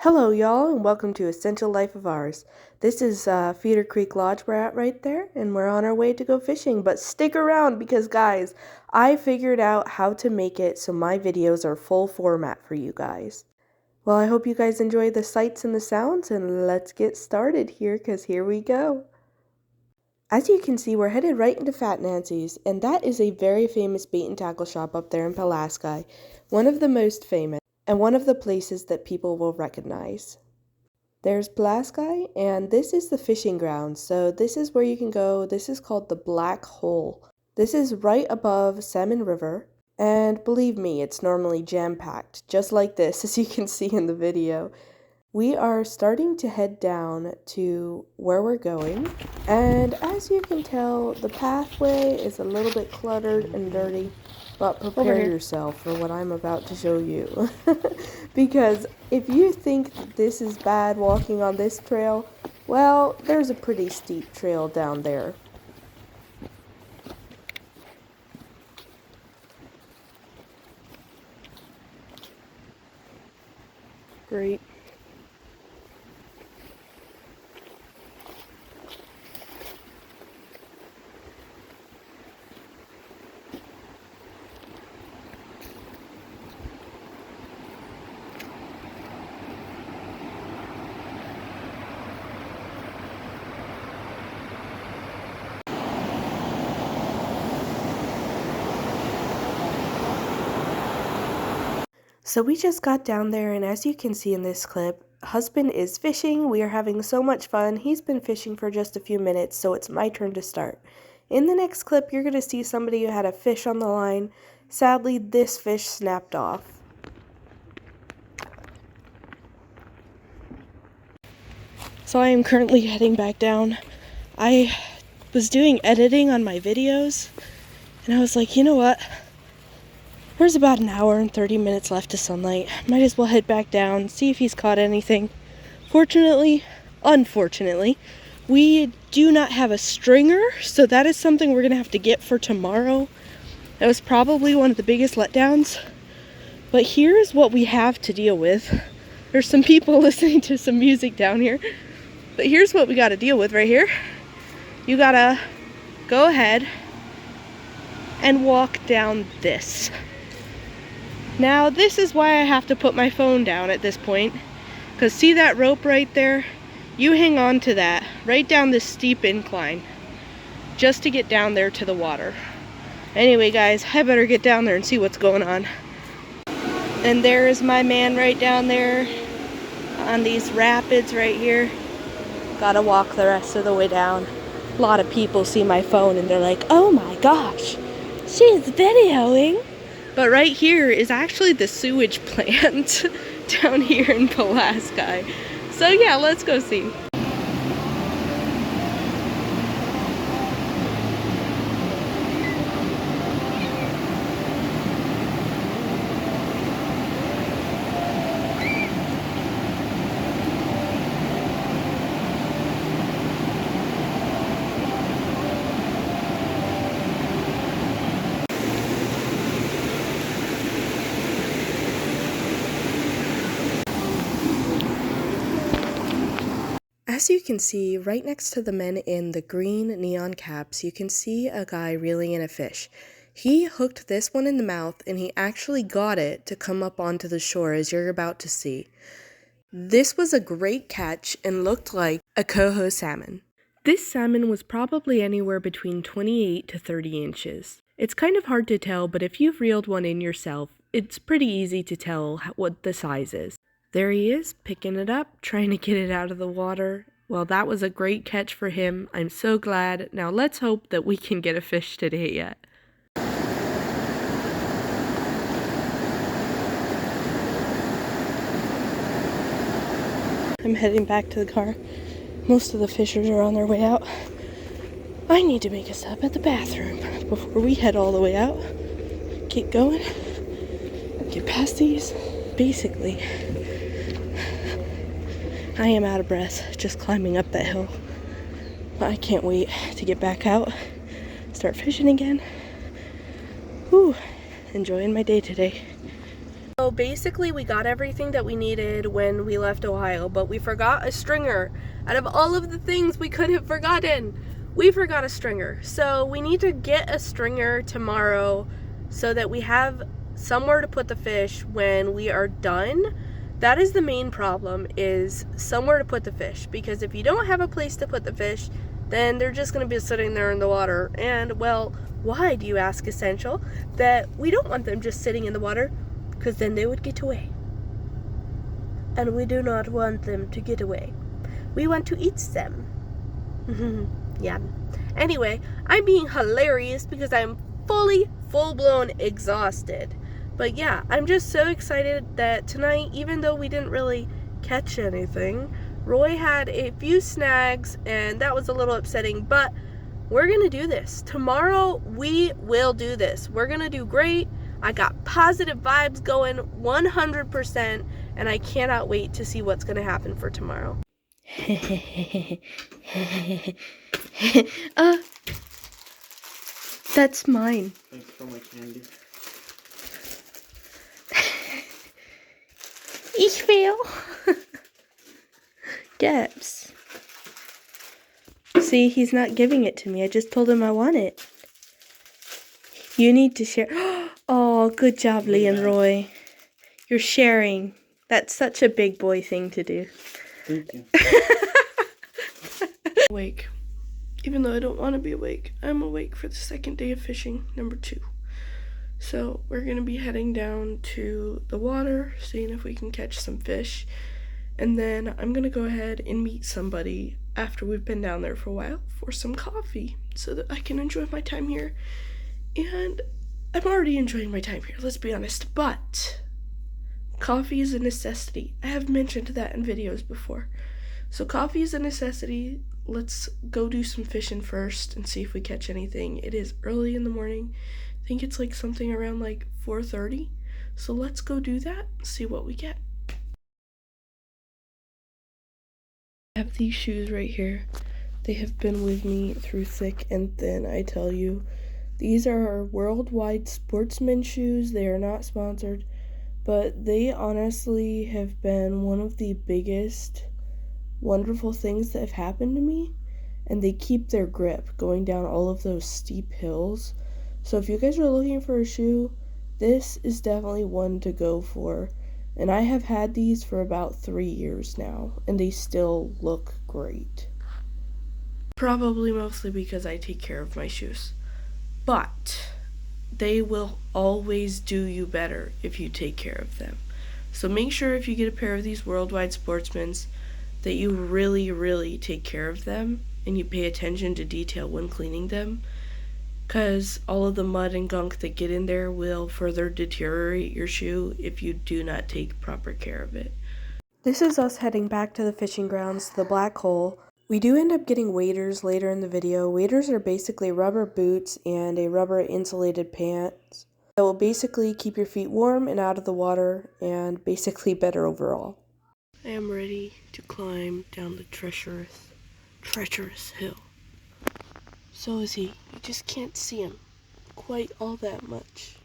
Hello y'all, and welcome to Essential Life of Ours. This is Feeder Creek Lodge we're at right there, and we're on our way to go fishing. But stick around because guys, I figured out how to make it so my videos are full format for you guys. Well, I hope you guys enjoy the sights and the sounds, and let's get started here because here we go. As you can see, we're headed right into Fat Nancy's, and that is a very famous bait and tackle shop up there in Pulaski, one of the most famous, and one of the places that people will recognize. There's Pulaski, and this is the fishing ground, so this is where you can go. This is called the Black Hole. This is right above Salmon River, and believe me, it's normally jam-packed, just like this, as you can see in the video. We are starting to head down to where we're going, and as you can tell, the pathway is a little bit cluttered and dirty, but prepare yourself for what I'm about to show you. Because if you think that this is bad walking on this trail, well, there's a pretty steep trail down there. Great. So we just got down there, and as you can see in this clip, husband is fishing. We are having so much fun. He's been fishing for just a few minutes, so it's my turn to start. In the next clip, you're going to see somebody who had a fish on the line. Sadly, this fish snapped off. So I am currently heading back down. I was doing editing on my videos, and I was like, you know what? There's about an hour and 30 minutes left of sunlight. Might as well head back down, see if he's caught anything. Unfortunately, we do not have a stringer, so that is something we're gonna have to get for tomorrow. That was probably one of the biggest letdowns. But here's what we have to deal with. There's some people listening to some music down here. But here's what we gotta deal with right here. You gotta go ahead and walk down this. Now, this is why I have to put my phone down at this point, because see that rope right there? You hang on to that right down this steep incline just to get down there to the water. Anyway, guys, I better get down there and see what's going on. And there is my man right down there on these rapids right here. Gotta walk the rest of the way down. A lot of people see my phone and they're like, oh my gosh, she's videoing. But right here is actually the sewage plant down here in Pulaski. So yeah, let's go see. As you can see, right next to the men in the green neon caps, you can see a guy reeling in a fish. He hooked this one in the mouth, and he actually got it to come up onto the shore, as you're about to see. This was a great catch and looked like a coho salmon. This salmon was probably anywhere between 28 to 30 inches. It's kind of hard to tell, but if you've reeled one in yourself, it's pretty easy to tell what the size is. There he is, picking it up, trying to get it out of the water. Well, that was a great catch for him. I'm so glad. Now let's hope that we can get a fish today yet. I'm heading back to the car. Most of the fishers are on their way out. I need to make a stop at the bathroom before we head all the way out. Keep going. Get past these. Basically, I am out of breath just climbing up that hill. But I can't wait to get back out, start fishing again. Whew, enjoying my day today. So basically we got everything that we needed when we left Ohio, but we forgot a stringer. Out of all of the things we could have forgotten, we forgot a stringer. So we need to get a stringer tomorrow so that we have somewhere to put the fish when we are done. That is the main problem, is somewhere to put the fish, because if you don't have a place to put the fish, then they're just going to be sitting there in the water. And, well, why, do you ask, Essential? That we don't want them just sitting in the water, because then they would get away. And we do not want them to get away. We want to eat them. Yeah. Anyway, I'm being hilarious because I'm full-blown exhausted. But yeah, I'm just so excited that tonight, even though we didn't really catch anything, Roy had a few snags, and that was a little upsetting, but we're gonna do this. Tomorrow, we will do this. We're gonna do great. I got positive vibes going 100%, and I cannot wait to see what's gonna happen for tomorrow. That's mine. Thanks for my candy. Ich will. Debs. See, he's not giving it to me. I just told him I want it. You need to share. Oh, good job, Lee and Roy. You're sharing. That's such a big boy thing to do. Thank you. Awake. Even though I don't want to be awake, I'm awake for the second day of fishing, number 2. So we're going to be heading down to the water, seeing if we can catch some fish. And then I'm going to go ahead and meet somebody after we've been down there for a while for some coffee so that I can enjoy my time here. And I'm already enjoying my time here, let's be honest. But coffee is a necessity. I have mentioned that in videos before. So coffee is a necessity. Let's go do some fishing first and see if we catch anything. It is early in the morning. I think it's like something around like 4:30. So let's go do that, see what we get. I have these shoes right here. They have been with me through thick and thin, I tell you. These are our worldwide sportsman shoes. They are not sponsored, but they honestly have been one of the biggest wonderful things that have happened to me, and they keep their grip going down all of those steep hills. So if you guys are looking for a shoe, this is definitely one to go for. And I have had these for about 3 years now, and they still look great. Probably mostly because I take care of my shoes. But they will always do you better if you take care of them. So make sure if you get a pair of these Worldwide Sportsmans that you really take care of them and you pay attention to detail when cleaning them, because all of the mud and gunk that get in there will further deteriorate your shoe if you do not take proper care of it. This is us heading back to the fishing grounds, the black hole. We do end up getting waders later in the video. Waders are basically rubber boots and a rubber insulated pants that will basically keep your feet warm and out of the water and basically better overall. I am ready to climb down the treacherous hill. So is he. You just can't see him quite all that much.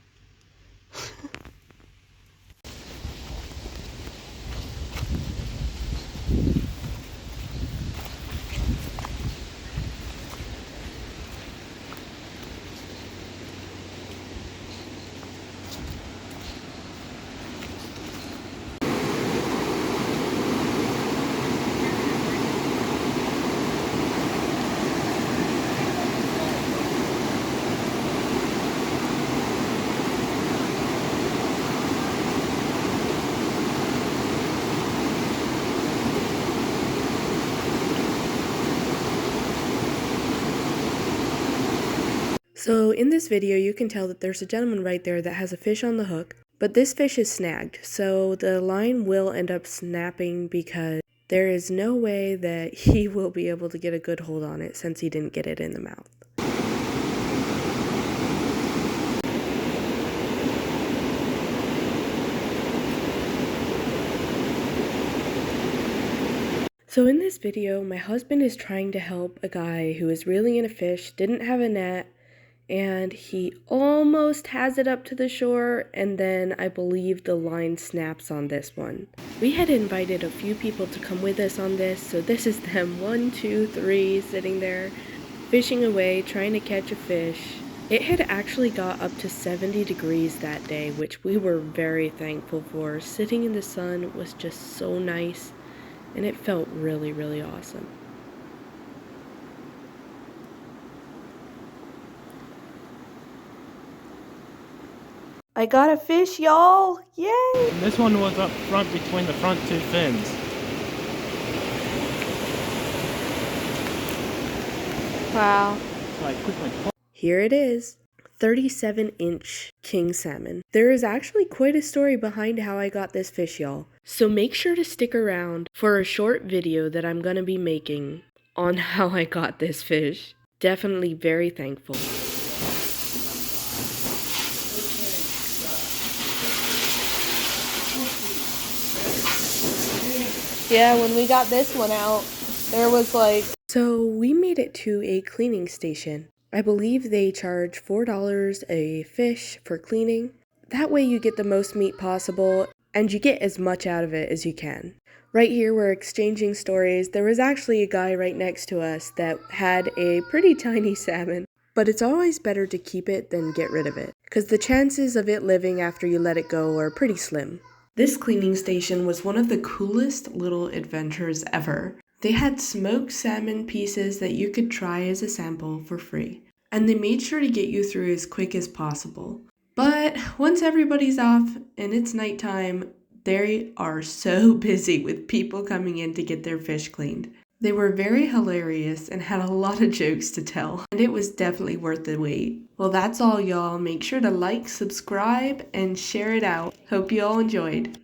So in this video, you can tell that there's a gentleman right there that has a fish on the hook, but this fish is snagged, so the line will end up snapping because there is no way that he will be able to get a good hold on it since he didn't get it in the mouth. So in this video, my husband is trying to help a guy who is reeling in a fish, didn't have a net, and he almost has it up to the shore, and then I believe the line snaps on this one. We had invited a few people to come with us on this, so this is them 1, 2, 3 sitting there fishing away, trying to catch a fish. It had actually got up to 70 degrees that day, which we were very thankful for. Sitting in the sun was just so nice, and it felt really, really awesome. I got a fish, y'all! Yay! And this one was up front between the front two fins. Wow. So I quickly pulled. Here it is. 37-inch king salmon. There is actually quite a story behind how I got this fish, y'all. So make sure to stick around for a short video that I'm gonna be making on how I got this fish. Definitely very thankful. Yeah, when we got this one out, there was like... So we made it to a cleaning station. I believe they charge $4 a fish for cleaning. That way you get the most meat possible, and you get as much out of it as you can. Right here we're exchanging stories. There was actually a guy right next to us that had a pretty tiny salmon. But it's always better to keep it than get rid of it, because the chances of it living after you let it go are pretty slim. This cleaning station was one of the coolest little adventures ever. They had smoked salmon pieces that you could try as a sample for free, and they made sure to get you through as quick as possible. But once everybody's off and it's nighttime, they are so busy with people coming in to get their fish cleaned. They were very hilarious and had a lot of jokes to tell, and it was definitely worth the wait. Well, that's all, y'all. Make sure to like, subscribe, and share it out. Hope you all enjoyed.